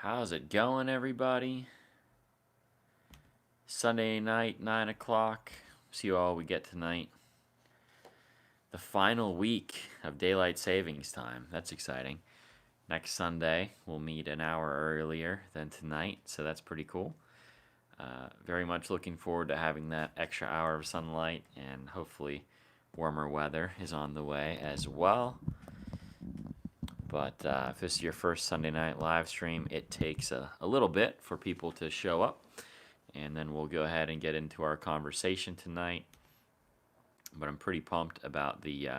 How's it going, everybody? Sunday night, 9 o'clock. See all we get tonight. The final week of daylight savings time. That's exciting. Next Sunday, we'll meet an hour earlier than tonight, so that's pretty cool. Very much looking forward to having that extra hour of sunlight, and hopefully, warmer weather is on the way as well. But if this is your first Sunday night live stream, it takes a little bit for people to show up. And then we'll go ahead and get into our conversation tonight. But I'm pretty pumped about the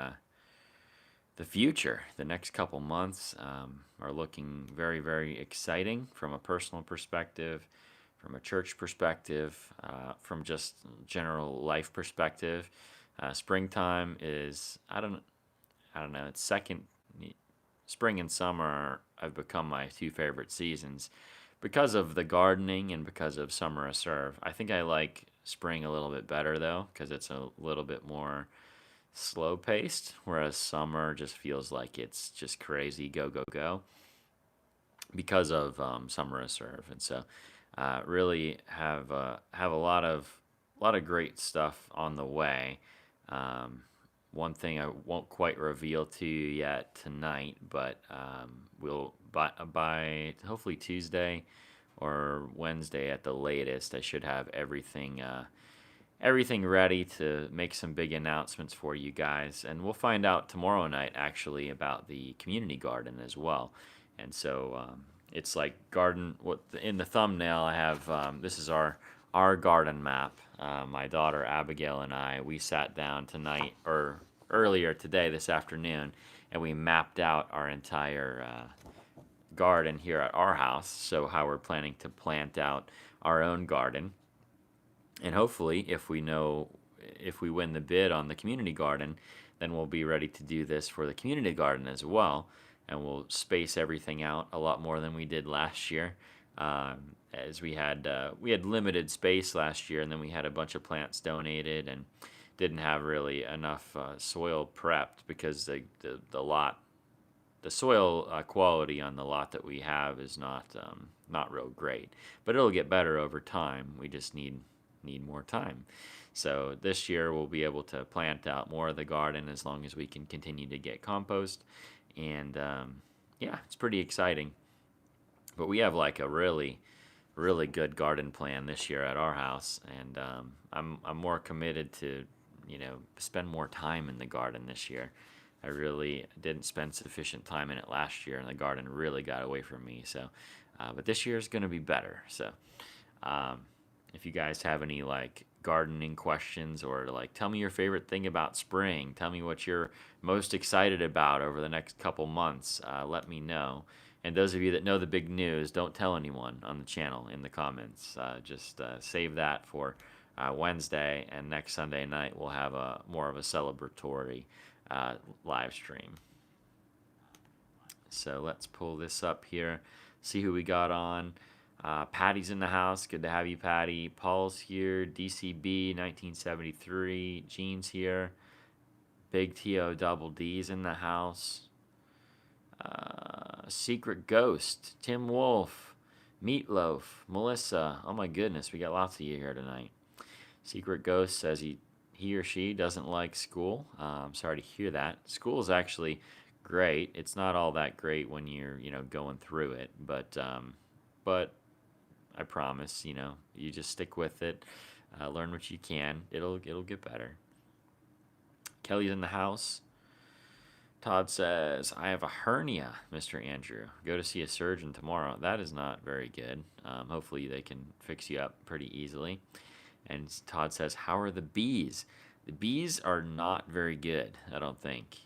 future. The next couple months are looking very, very exciting from a personal perspective, from a church perspective, from just general life perspective. Springtime is I don't know. It's second. Spring and summer have become my two favorite seasons because of the gardening and because of summer a serve. I think I like spring a little bit better though because it's a little bit more slow paced, whereas summer just feels like it's just crazy go go go because of summer a serve. And so really have a lot of great stuff on the way. One thing I won't quite reveal to you yet tonight, but we'll by hopefully Tuesday or Wednesday at the latest, I should have everything ready to make some big announcements for you guys. And we'll find out tomorrow night actually about the community garden as well. And so it's like garden. What in the thumbnail I have. This is our garden map. My daughter Abigail and we sat down tonight or earlier today this afternoon, and we mapped out our entire garden here at our house. So how we're planning to plant out our own garden, and hopefully, if we win the bid on the community garden, then we'll be ready to do this for the community garden as well, and we'll space everything out a lot more than we did last year. As we had limited space last year, and then we had a bunch of plants donated and didn't have really enough soil prepped because the soil quality on the lot that we have is not real great, but it'll get better over time. We just need more time. So this year we'll be able to plant out more of the garden as long as we can continue to get compost, and yeah, it's pretty exciting. But we have like a really good garden plan this year at our house, and I'm more committed to spend more time in the garden this year. I really didn't spend sufficient time in it last year, and the garden really got away from me. So, but this year is going to be better. So, if you guys have any like gardening questions, or like tell me your favorite thing about spring, tell me what you're most excited about over the next couple months, let me know. And those of you that know the big news, don't tell anyone on the channel in the comments. Just save that for Wednesday, and next Sunday night we'll have a more of a celebratory live stream. So let's pull this up here, see who we got on. Patty's in the house. Good to have you, Patty. Paul's here. DCB 1973. Gene's here. Big TO Double D's in the house. Secret Ghost. Tim Wolf. Meatloaf. Melissa. Oh my goodness, we got lots of you here tonight. Secret Ghost says he or she doesn't like school. I'm sorry to hear that. School is actually great. It's not all that great when you're going through it, but I promise, you just stick with it, learn what you can. It'll get better. Kelly's in the house. Todd says, I have a hernia, Mr. Andrew. Go to see a surgeon tomorrow. That is not very good. Hopefully they can fix you up pretty easily. And Todd says, how are the bees? The bees are not very good, I don't think.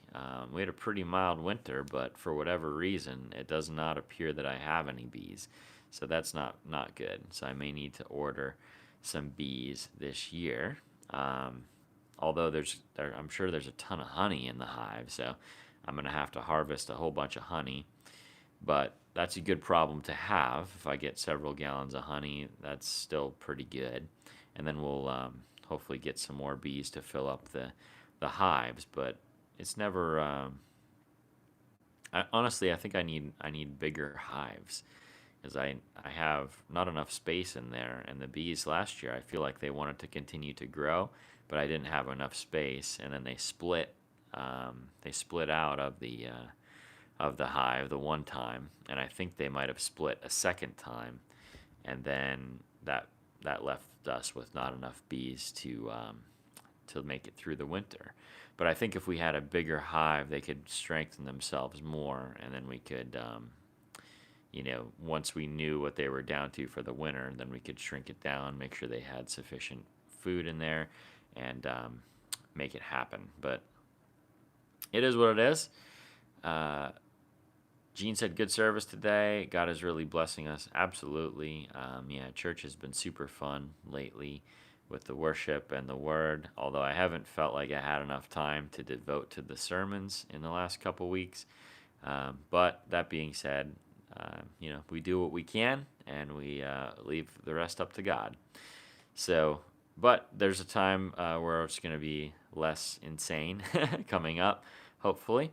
We had a pretty mild winter, but for whatever reason, it does not appear that I have any bees. So that's not good. So I may need to order some bees this year. Although I'm sure there's a ton of honey in the hive, so I'm going to have to harvest a whole bunch of honey. But that's a good problem to have. If I get several gallons of honey, that's still pretty good. And then we'll hopefully get some more bees to fill up the hives. But it's never. Honestly, I think I need bigger hives. is I have not enough space in there, and the bees last year I feel like they wanted to continue to grow, but I didn't have enough space, and then they split. They split out of the hive the one time, and I think they might have split a second time, and then that left us with not enough bees to make it through the winter. But I think if we had a bigger hive, they could strengthen themselves more, and then we could, once we knew what they were down to for the winter, then we could shrink it down, make sure they had sufficient food in there, and make it happen. But it is what it is. Gene said, good service today. God is really blessing us. Absolutely. Church has been super fun lately with the worship and the word, although I haven't felt like I had enough time to devote to the sermons in the last couple weeks. But that being said, we do what we can, and we leave the rest up to God. So, but there's a time where it's going to be less insane coming up, hopefully.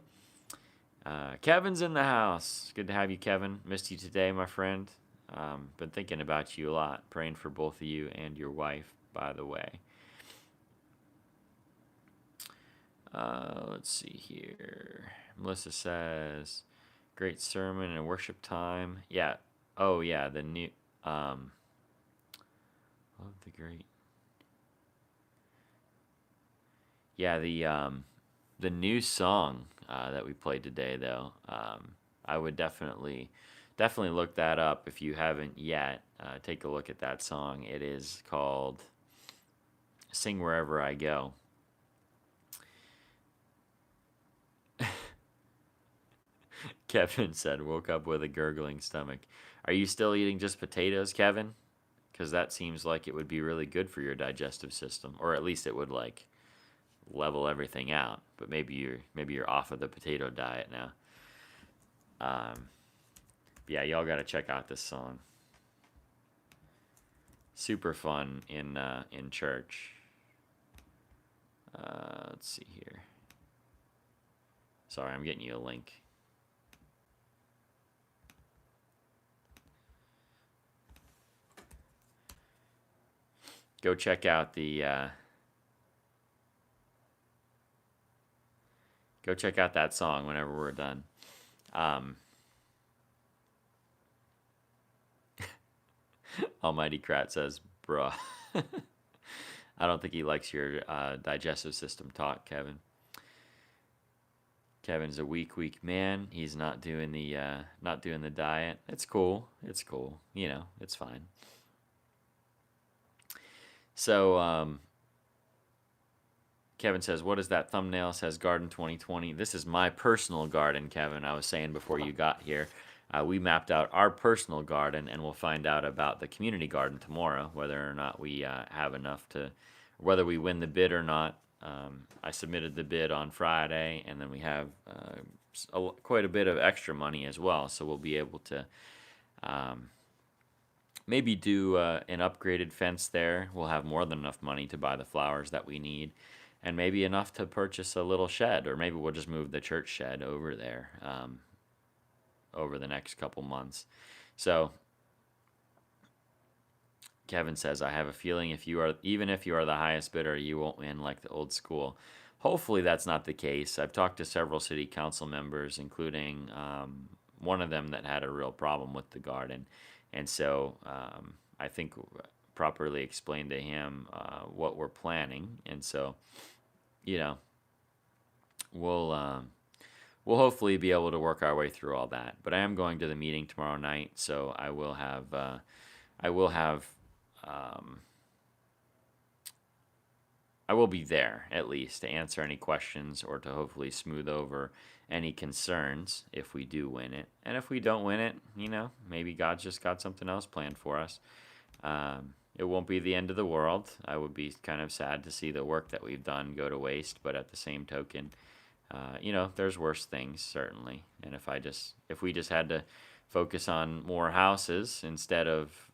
Kevin's in the house. Good to have you, Kevin. Missed you today, my friend. Been thinking about you a lot. Praying for both of you and your wife, by the way. Let's see here. Melissa says, great sermon and worship time. Yeah. Oh, yeah. The new... love the great... Yeah, the new song that we played today, though, I would definitely look that up if you haven't yet. Take a look at that song. It is called Sing Wherever I Go. Kevin said, woke up with a gurgling stomach. Are you still eating just potatoes, Kevin? Because that seems like it would be really good for your digestive system, or at least it would level everything out. But maybe you're off of the potato diet now. Yeah, y'all got to check out this song. Super fun in church. Let's see here. Sorry, I'm getting you a link. Go check out Go check out that song whenever we're done. Almighty Krat says, bruh. I don't think he likes your digestive system talk, Kevin. Kevin's a weak man. He's not doing the diet. It's cool. It's cool. It's fine. So, Kevin says, what is that thumbnail? Says Garden 2020. This is my personal garden, Kevin. I was saying before you got here. We mapped out our personal garden, and we'll find out about the community garden tomorrow, whether or not we have enough whether we win the bid or not. I submitted the bid on Friday, and then we have quite a bit of extra money as well, so we'll be able to maybe do an upgraded fence there. We'll have more than enough money to buy the flowers that we need, and maybe enough to purchase a little shed, or maybe we'll just move the church shed over there over the next couple months. So Kevin says, I have a feeling even if you are the highest bidder, you won't win like the old school. Hopefully that's not the case. I've talked to several city council members, including one of them that had a real problem with the garden. And so I think properly explained to him what we're planning. And so, we'll hopefully be able to work our way through all that. But I am going to the meeting tomorrow night, so I will be there at least to answer any questions or to hopefully smooth over any concerns if we do win it. And if we don't win it, maybe God's just got something else planned for us. It won't be the end of the world. I would be kind of sad to see the work that we've done go to waste, but at the same token, there's worse things, certainly. And if we just had to focus on more houses instead of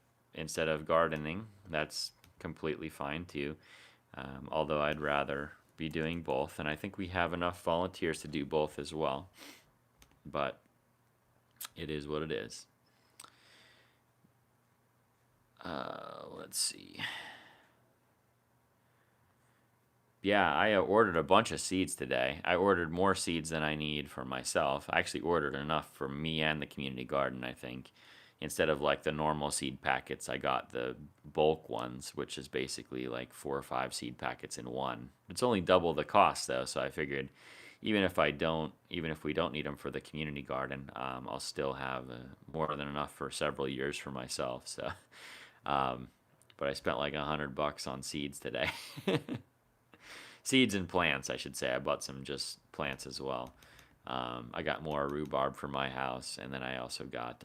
gardening, that's completely fine too. Although I'd rather be doing both, and I think we have enough volunteers to do both as well. But it is what it is. Let's see. Yeah, I ordered a bunch of seeds today. I ordered more seeds than I need for myself. I actually ordered enough for me and the community garden, I think. Instead of like the normal seed packets, I got the bulk ones, which is basically like 4 or 5 seed packets in one. It's only double the cost though, so I figured even if we don't need them for the community garden, I'll still have more than enough for several years for myself. So, um, but I spent like $100 on seeds today. Seeds and plants, I should say. I bought some just plants as well. I got more rhubarb for my house, and then I also got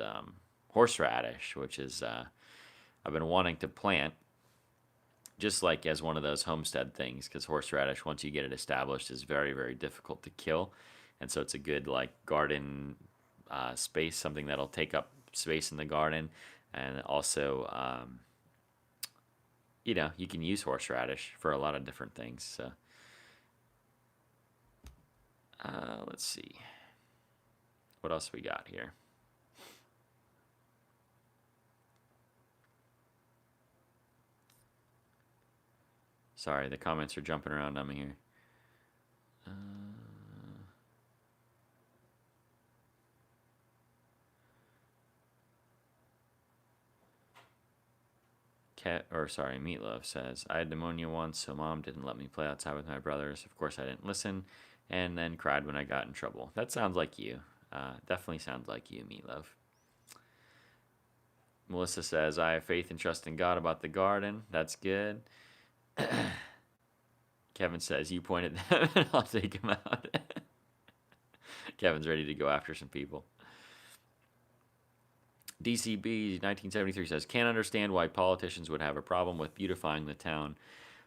horseradish, which is I've been wanting to plant just like as one of those homestead things, because horseradish, once you get it established, is very, very difficult to kill. And so it's a good like garden space, something that'll take up space in the garden. And also, you can use horseradish for a lot of different things. So let's see. What else we got here? Sorry, the comments are jumping around on me here. Meatloaf says, I had pneumonia once, so mom didn't let me play outside with my brothers. Of course, I didn't listen, and then cried when I got in trouble. That sounds like you. Definitely sounds like you, Meatloaf. Melissa says, I have faith and trust in God about the garden. That's good. Kevin says, you pointed them and I'll take them out. Kevin's ready to go after some people. DCB 1973 says, can't understand why politicians would have a problem with beautifying the town.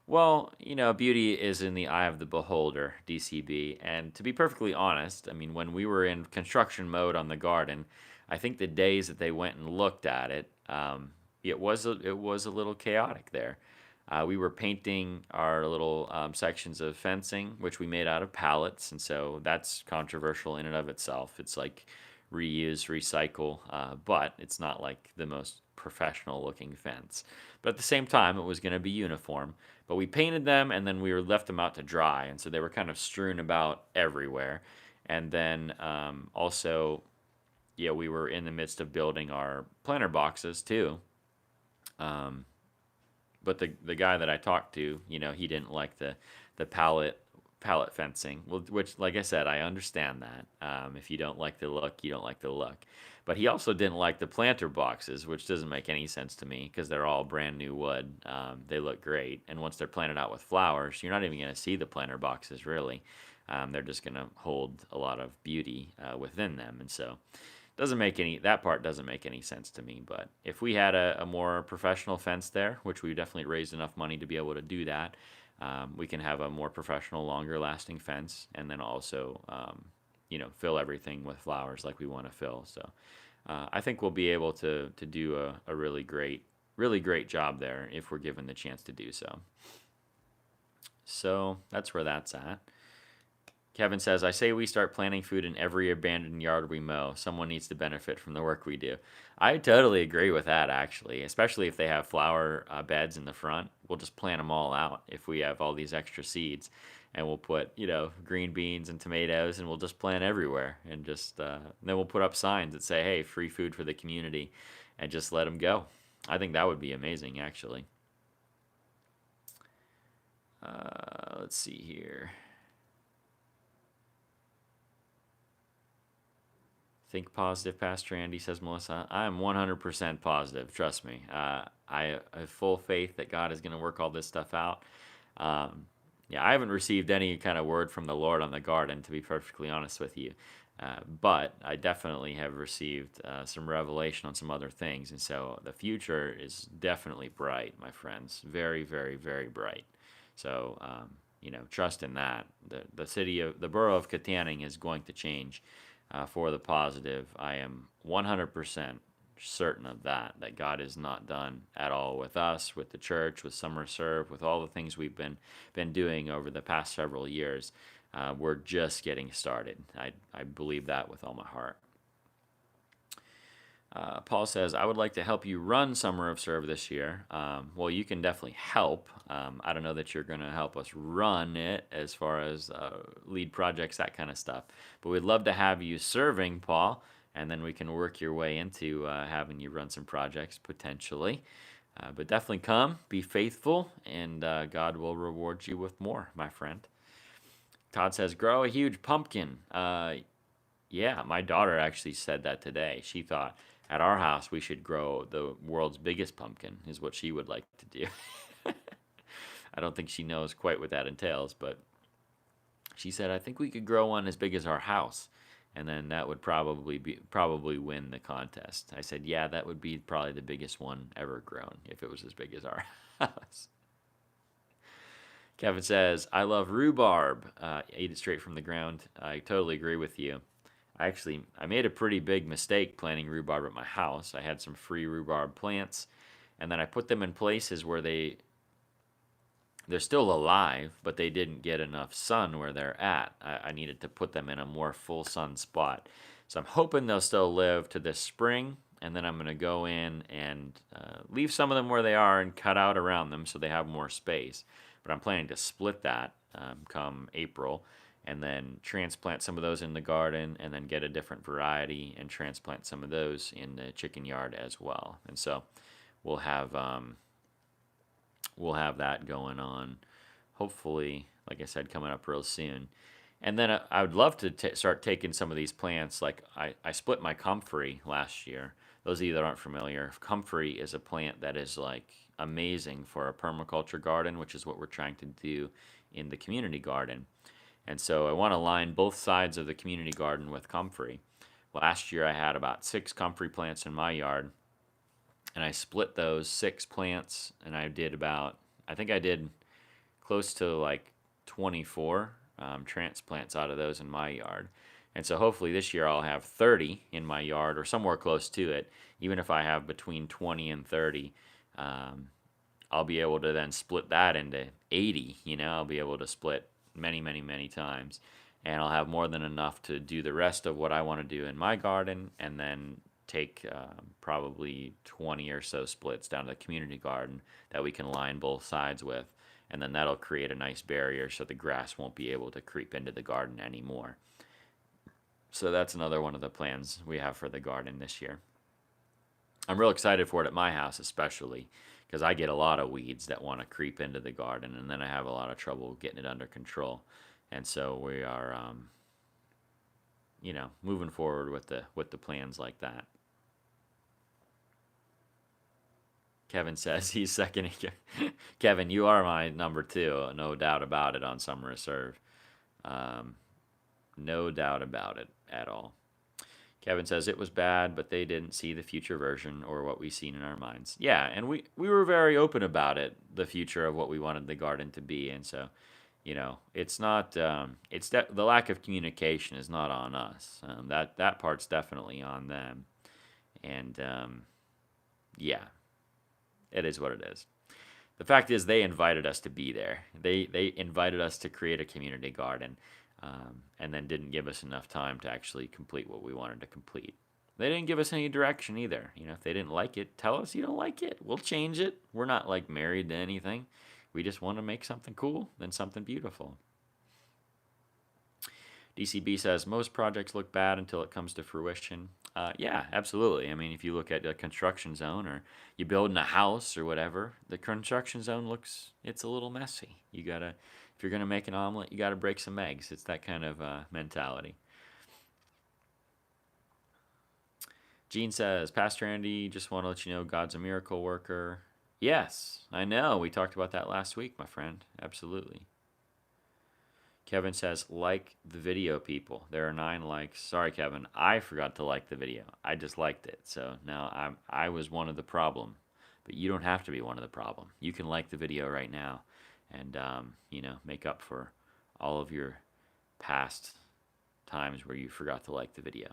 Well, beauty is in the eye of the beholder, DCB. And to be perfectly honest, I mean, when we were in construction mode on the garden, I think the days that they went and looked at it, it was a little chaotic there. We were painting our little sections of fencing, which we made out of pallets, and so that's controversial in and of itself. It's like reuse, recycle, but it's not like the most professional looking fence. But at the same time, it was going to be uniform. But we painted them, and then we left them out to dry, and so they were kind of strewn about everywhere. And then also, yeah, we were in the midst of building our planter boxes too. But the guy that I talked to, he didn't like the pallet fencing. Well, which, like I said, I understand that. If you don't like the look, you don't like the look. But he also didn't like the planter boxes, which doesn't make any sense to me because they're all brand new wood. They look great, and once they're planted out with flowers, you're not even going to see the planter boxes really. They're just going to hold a lot of beauty within them, and so that part doesn't make any sense to me. But if we had a more professional fence there, which we definitely raised enough money to be able to do that, we can have a more professional, longer lasting fence, and then also fill everything with flowers like we want to fill. So I think we'll be able to do a really great job there if we're given the chance to do so. So that's where that's at. Kevin says, I say we start planting food in every abandoned yard we mow. Someone needs to benefit from the work we do. I totally agree with that, actually, especially if they have flower beds in the front. We'll just plant them all out if we have all these extra seeds. And we'll put, green beans and tomatoes, and we'll just plant everywhere. And just then we'll put up signs that say, hey, free food for the community, and just let them go. I think that would be amazing, actually. Let's see here. Think positive, Pastor Andy, says Melissa. I am 100% positive, trust me. I have full faith that God is going to work all this stuff out. Yeah, I haven't received any kind of word from the Lord on the garden, to be perfectly honest with you. But I definitely have received some revelation on some other things. And so the future is definitely bright, my friends. Very, very, very bright. So, trust in that. The borough of Kittanning is going to change. For the positive. I am 100% certain of that God is not done at all with us, with the church, with Summer Serve, with all the things we've been doing over the past several years. We're just getting started. I believe that with all my heart. Paul says, I would like to help you run Summer of Serve this year. Well, you can definitely help. I don't know that you're going to help us run it as far as lead projects, that kind of stuff. But we'd love to have you serving, Paul, and then we can work your way into having you run some projects potentially. But definitely come, be faithful, and God will reward you with more, my friend. Todd says, grow a huge pumpkin. Yeah, my daughter actually said that today. She thought at our house we should grow the world's biggest pumpkin, is what she would like to do. I don't think she knows quite what that entails, but she said, I think we could grow one as big as our house. And then that would probably win the contest. I said, yeah, that would be probably the biggest one ever grown if it was as big as our house. Kevin says, I love rhubarb. Ate it straight from the ground. I totally agree with you. I made a pretty big mistake planting rhubarb at my house. I had some free rhubarb plants, and then I put them in places where they're still alive, but they didn't get enough sun where they're at. I needed to put them in a more full sun spot. So I'm hoping they'll still live to this spring, and then I'm going to go in and leave some of them where they are and cut out around them so they have more space. But I'm planning to split that come April, and then transplant some of those in the garden, and then get a different variety and transplant some of those in the chicken yard as well. And so we'll have that going on, hopefully, like I said, coming up real soon. And then I would love to start taking some of these plants. Like I split my comfrey last year. Those of you that aren't familiar, comfrey is a plant that is like amazing for a permaculture garden, which is what we're trying to do in the community garden. And so I want to line both sides of the community garden with comfrey. Last year I had about 6 comfrey plants in my yard, and I split those 6 plants, and I think I did close to like 24 transplants out of those in my yard. And so hopefully this year I'll have 30 in my yard or somewhere close to it. Even if I have between 20 and 30, I'll be able to then split that into 80. I'll be able to split many, many, many times. And I'll have more than enough to do the rest of what I want to do in my garden, and then take probably 20 or so splits down to the community garden that we can line both sides with. And then that'll create a nice barrier so the grass won't be able to creep into the garden anymore. So that's another one of the plans we have for the garden this year. I'm real excited for it at my house, especially because I get a lot of weeds that want to creep into the garden, and then I have a lot of trouble getting it under control. And so we are, moving forward with the plans like that. Kevin says he's seconding. Kevin, you are my number 2, no doubt about it, on Summer of Serve. No doubt about it at all. Kevin says it was bad, but they didn't see the future version or what we seen in our minds. Yeah, and we were very open about it, the future of what we wanted the garden to be. And so, it's not, the lack of communication is not on us. That part's definitely on them. And, yeah, it is what it is. The fact is, they invited us to be there. They invited us to create a community garden, and then didn't give us enough time to actually complete what we wanted to complete. They didn't give us any direction either. If they didn't like it, tell us you don't like it. We'll change it. We're not like married to anything. We just want to make something cool, then something beautiful. DCB says most projects look bad until it comes to fruition. Yeah, absolutely. I mean, if you look at a construction zone, or you build in a house or whatever, the construction zone it's a little messy. If you're gonna make an omelet, you gotta break some eggs. It's that kind of mentality. Gene says, Pastor Andy, just want to let you know God's a miracle worker. Yes, I know. We talked about that last week, my friend. Absolutely. Kevin says, like the video, people. There are 9 likes. Sorry, Kevin. I forgot to like the video. I just liked it. So now I was one of the problem. But you don't have to be one of the problem. You can like the video right now and, make up for all of your past times where you forgot to like the video.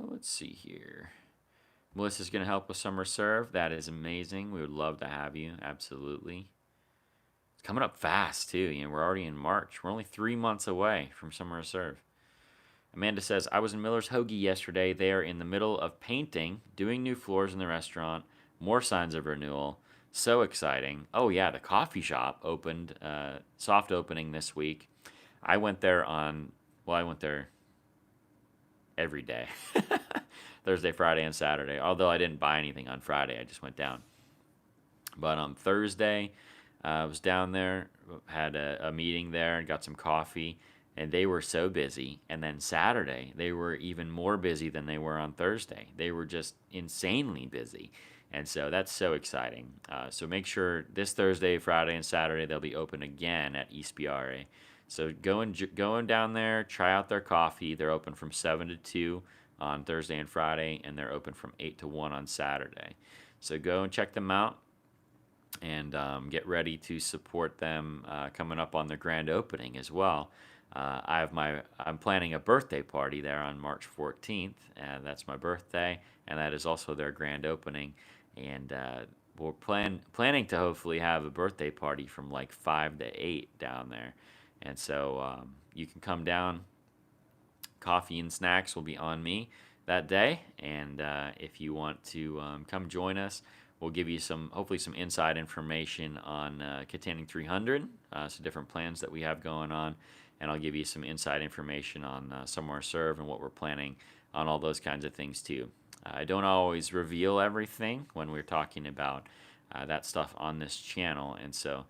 Let's see here. Melissa's going to help with Summer Serve. That is amazing. We would love to have you. Absolutely. It's coming up fast, too. We're already in March. We're only 3 months away from Summer Serve. Amanda says, I was in Miller's Hoagie yesterday. They are in the middle of painting, doing new floors in the restaurant, more signs of renewal. So exciting. Oh, yeah, the coffee shop opened, soft opening this week. I went there I went there every day Thursday, Friday, and Saturday. Although I didn't buy anything on Friday, I just went down. But on Thursday, I was down there, had a meeting there, and got some coffee, and they were so busy. And then Saturday, they were even more busy than they were on Thursday. They were just insanely busy. And so that's so exciting. So make sure this Thursday, Friday, and Saturday, they'll be open again at EastBRE. So going down there, try out their coffee. They're open from 7 to 2 on Thursday and Friday, and they're open from 8 to 1 on Saturday. So go and check them out and get ready to support them coming up on their grand opening as well. I'm planning a birthday party there on March 14th, and that's my birthday, and that is also their grand opening. And we're planning to hopefully have a birthday party from like 5 to 8 down there. And so you can come down. Coffee and snacks will be on me that day. And if you want to come join us, we'll give you hopefully some inside information on Kittanning 300, some different plans that we have going on. And I'll give you some inside information on Somewhere Serve and what we're planning on all those kinds of things too. I don't always reveal everything when we're talking about that stuff on this channel. And so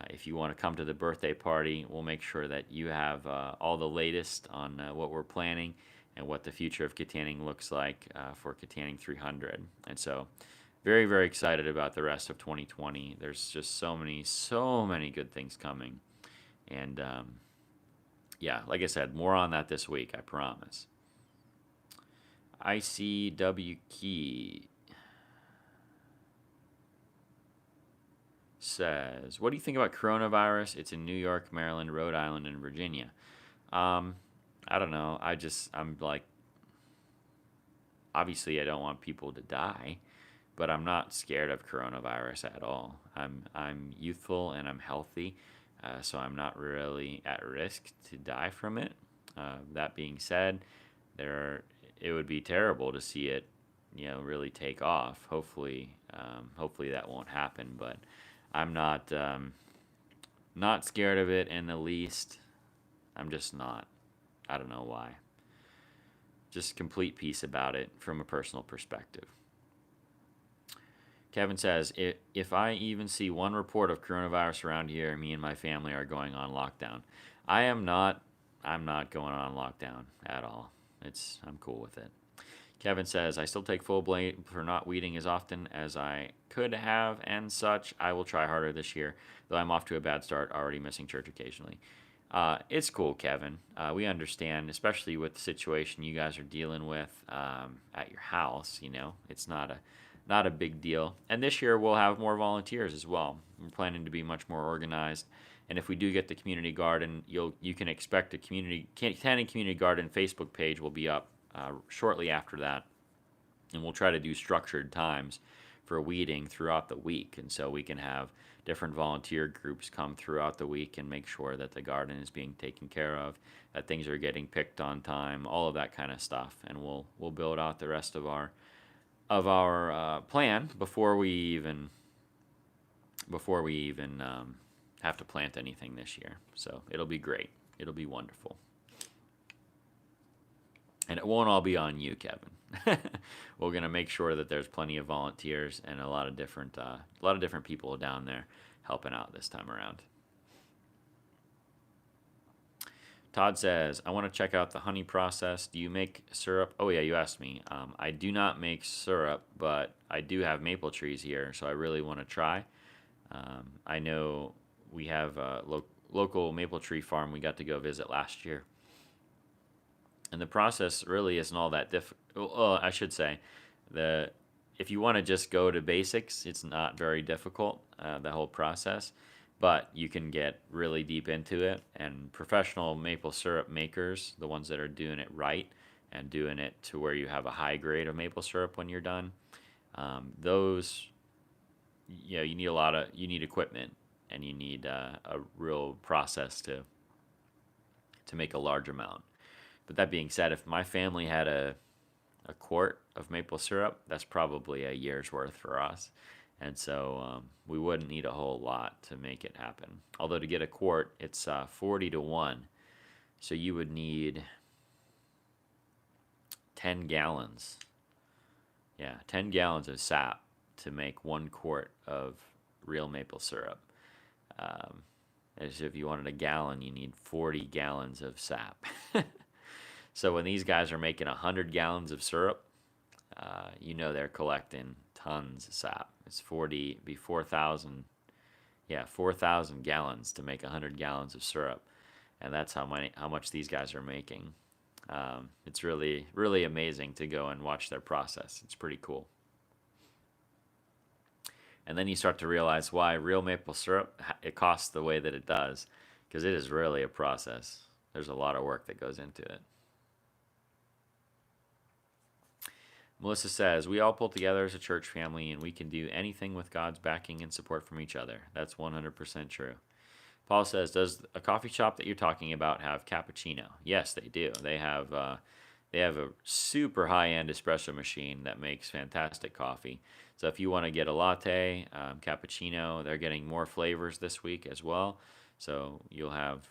if you want to come to the birthday party, we'll make sure that you have all the latest on what we're planning and what the future of Kittanning looks like for Kittanning 300. And so very, very excited about the rest of 2020. There's just so many good things coming. And yeah, like I said, more on that this week, I promise. ICW Key says, what do you think about coronavirus? It's in New York, Maryland, Rhode Island, and Virginia. I don't know. I'm like, obviously I don't want people to die, but I'm not scared of coronavirus at all. I'm youthful and I'm healthy, so I'm not really at risk to die from it. That being said, it would be terrible to see it, really take off. Hopefully that won't happen, but I'm not scared of it in the least. I'm just not. I don't know why. Just complete peace about it from a personal perspective. Kevin says, if I even see one report of coronavirus around here, me and my family are going on lockdown. I'm not going on lockdown at all. I'm cool with it. Kevin says, I still take full blame for not weeding as often as I could have and such. I will try harder this year, though I'm off to a bad start, already missing church occasionally. It's cool, Kevin. We understand, especially with the situation you guys are dealing with at your house. It's not a big deal. And this year we'll have more volunteers as well. We're planning to be much more organized. And if we do get the community garden, you can expect Kittanning Community Garden Facebook page will be up shortly after that, and we'll try to do structured times for weeding throughout the week, and so we can have different volunteer groups come throughout the week and make sure that the garden is being taken care of, that things are getting picked on time, all of that kind of stuff. And we'll build out the rest of our plan before we even have to plant anything this year. So it'll be great. It'll be wonderful. And it won't all be on you, Kevin. We're going to make sure that there's plenty of volunteers and a lot of different people down there helping out this time around. Todd says, I want to check out the honey process. Do you make syrup? Oh, yeah, you asked me. I do not make syrup, but I do have maple trees here, so I really want to try. I know we have a local maple tree farm we got to go visit last year. And the process really isn't all that difficult. I should say, if you want to just go to basics, it's not very difficult, the whole process. But you can get really deep into it. And professional maple syrup makers, the ones that are doing it right and doing it to where you have a high grade of maple syrup when you're done, those, you need equipment, and you need a real process to make a large amount. But that being said, if my family had a quart of maple syrup, that's probably a year's worth for us. And so we wouldn't need a whole lot to make it happen. Although to get a quart, it's 40 to 1. So you would need 10 gallons. Yeah, 10 gallons of sap to make 1 quart of real maple syrup. As if you wanted a gallon, you need 40 gallons of sap. So when these guys are making 100 gallons of syrup, you know they're collecting tons of sap. It's 4,000, yeah, 4,000 gallons to make 100 gallons of syrup, and that's how much these guys are making. It's really, really amazing to go and watch their process. It's pretty cool. And then you start to realize why real maple syrup, it costs the way that it does, because it is really a process. There's a lot of work that goes into it. Melissa says, we all pull together as a church family and we can do anything with God's backing and support from each other. That's 100% true. Paul says, does a coffee shop that you're talking about have cappuccino? Yes, they do. They have a super high-end espresso machine that makes fantastic coffee. So if you want to get a latte, cappuccino, they're getting more flavors this week as well. So you'll have,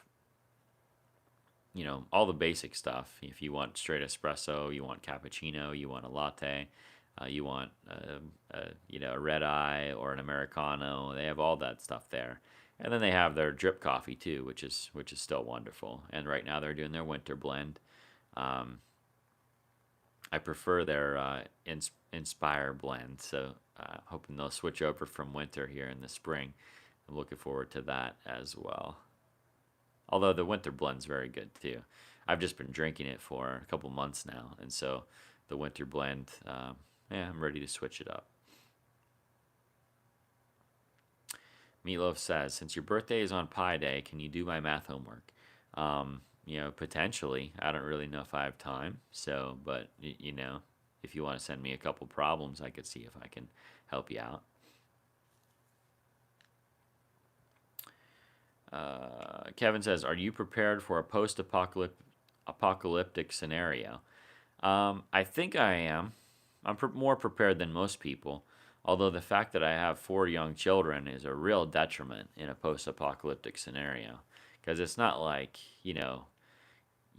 all the basic stuff. If you want straight espresso, you want cappuccino, you want a latte, you want a red eye or an Americano. They have all that stuff there. And then they have their drip coffee too, which is still wonderful. And right now they're doing their winter blend. I prefer their EastBRE blend, so hoping they'll switch over from winter here in the spring. I'm looking forward to that as well. Although the winter blend's very good too. I've just been drinking it for a couple months now, and so the winter blend, I'm ready to switch it up. Meatloaf says, since your birthday is on Pi Day, can you do my math homework? Potentially. I don't really know if I have time. So, but, if you want to send me a couple problems, I could see if I can help you out. Kevin says, are you prepared for a post-apocalyptic scenario? I think I am. I'm more prepared than most people. Although the fact that I have 4 young children is a real detriment in a post-apocalyptic scenario. Because it's not like, you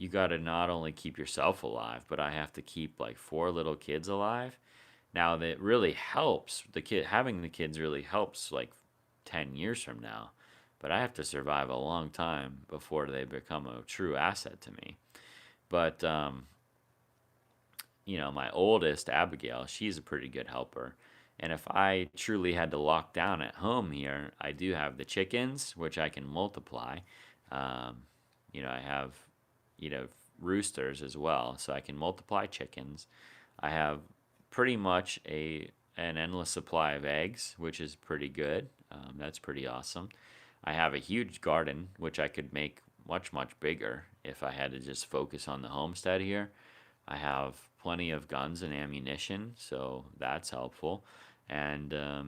got to not only keep yourself alive, but I have to keep like 4 little kids alive. Now that really helps. Having the kids really helps like 10 years from now. But I have to survive a long time before they become a true asset to me. But, my oldest, Abigail, she's a pretty good helper. And if I truly had to lock down at home here, I do have the chickens, which I can multiply. I have, roosters as well, so I can multiply chickens. I have pretty much an endless supply of eggs, which is pretty good. That's pretty awesome. I have a huge garden, which I could make much, much bigger if I had to just focus on the homestead here. I have plenty of guns and ammunition, so that's helpful. And, I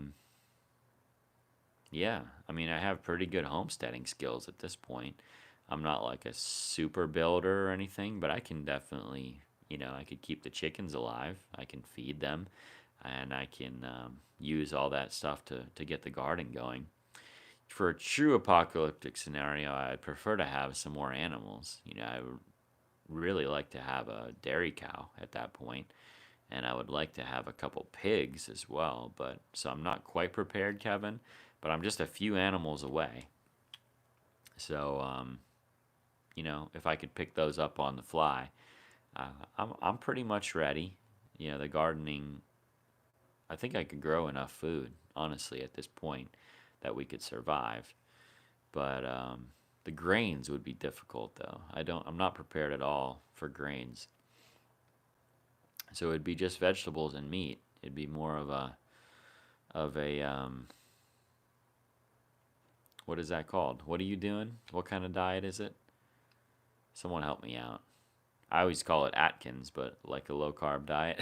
have pretty good homesteading skills at this point. I'm not like a super builder or anything, but I can definitely, I could keep the chickens alive. I can feed them, and I can use all that stuff to get the garden going. For a true apocalyptic scenario, I'd prefer to have some more animals. I would really like to have a dairy cow at that point, and I would like to have a couple pigs as well. But so I'm not quite prepared, Kevin, but I'm just a few animals away. So, if I could pick those up on the fly, I'm pretty much ready. The gardening, I think I could grow enough food, honestly, at this point, that we could survive. But the grains would be difficult, though. I'm not prepared at all for grains. So it'd be just vegetables and meat. It'd be more of a what is that called? What are you doing? What kind of diet is it? Someone help me out. I always call it Atkins, but like a low carb diet.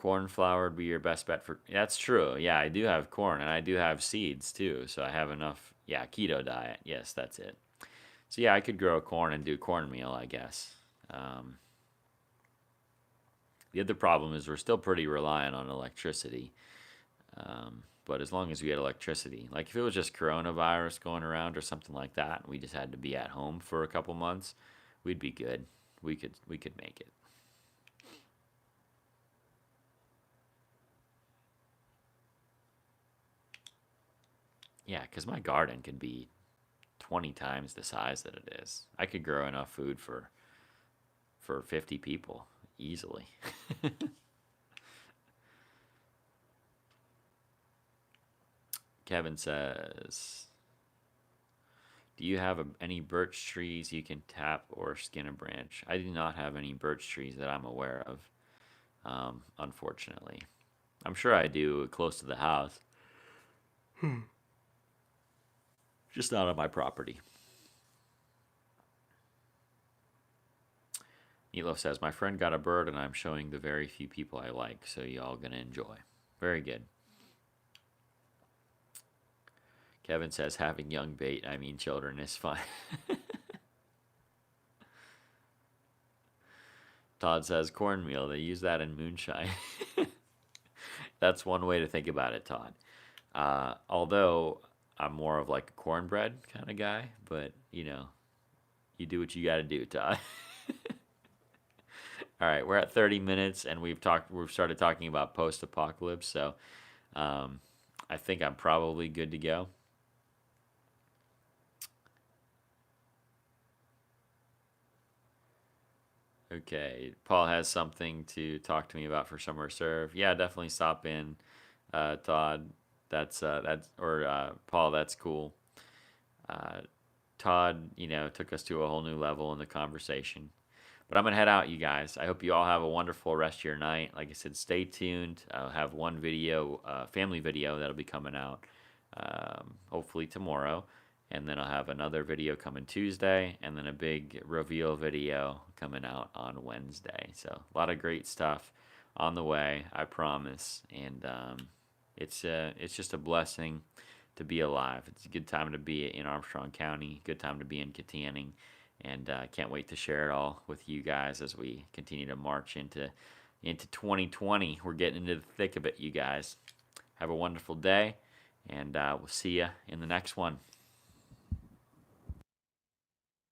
Corn flour would be your best bet for. That's true. Yeah, I do have corn and I do have seeds too. So I have enough. Yeah, keto diet. Yes, that's it. So yeah, I could grow corn and do cornmeal, I guess. Um, the other problem is we're still pretty reliant on electricity. But as long as we get electricity, like if it was just coronavirus going around or something like that, and we just had to be at home for a couple months, we'd be good. We could make it. Yeah, because my garden could be 20 times the size that it is. I could grow enough food for 50 people easily. Kevin says, "Do you have any birch trees you can tap or skin a branch?" I do not have any birch trees that I'm aware of, unfortunately. I'm sure I do close to the house, just not on my property. Elo says, "My friend got a bird and I'm showing the very few people I like, so y'all gonna enjoy." Very good. Kevin says, "Having young bait, I mean children, is fine." Todd says, "Cornmeal, they use that in moonshine." That's one way to think about it, Todd. Although I'm more of like a cornbread kind of guy, but you do what you got to do, Todd. All right, we're at 30 minutes and we've started talking about post-apocalypse, so um, I think I'm probably good to go. Okay, Paul has something to talk to me about for summer serve. Yeah, definitely stop in, Todd. That's or Paul. That's cool. Uh, Todd, took us to a whole new level in the conversation. But I'm gonna head out, you guys. I hope you all have a wonderful rest of your night. Like I said, stay tuned. I'll have one video, family video that'll be coming out, hopefully tomorrow, and then I'll have another video coming Tuesday, and then a big reveal video coming out on Wednesday. So a lot of great stuff on the way, I promise. And it's just a blessing to be alive. It's a good time to be in Armstrong County. Good time to be in Kittanning, and can't wait to share it all with you guys as we continue to march into 2020. We're getting into the thick of it, you guys. Have a wonderful day, and we'll see you in the next one.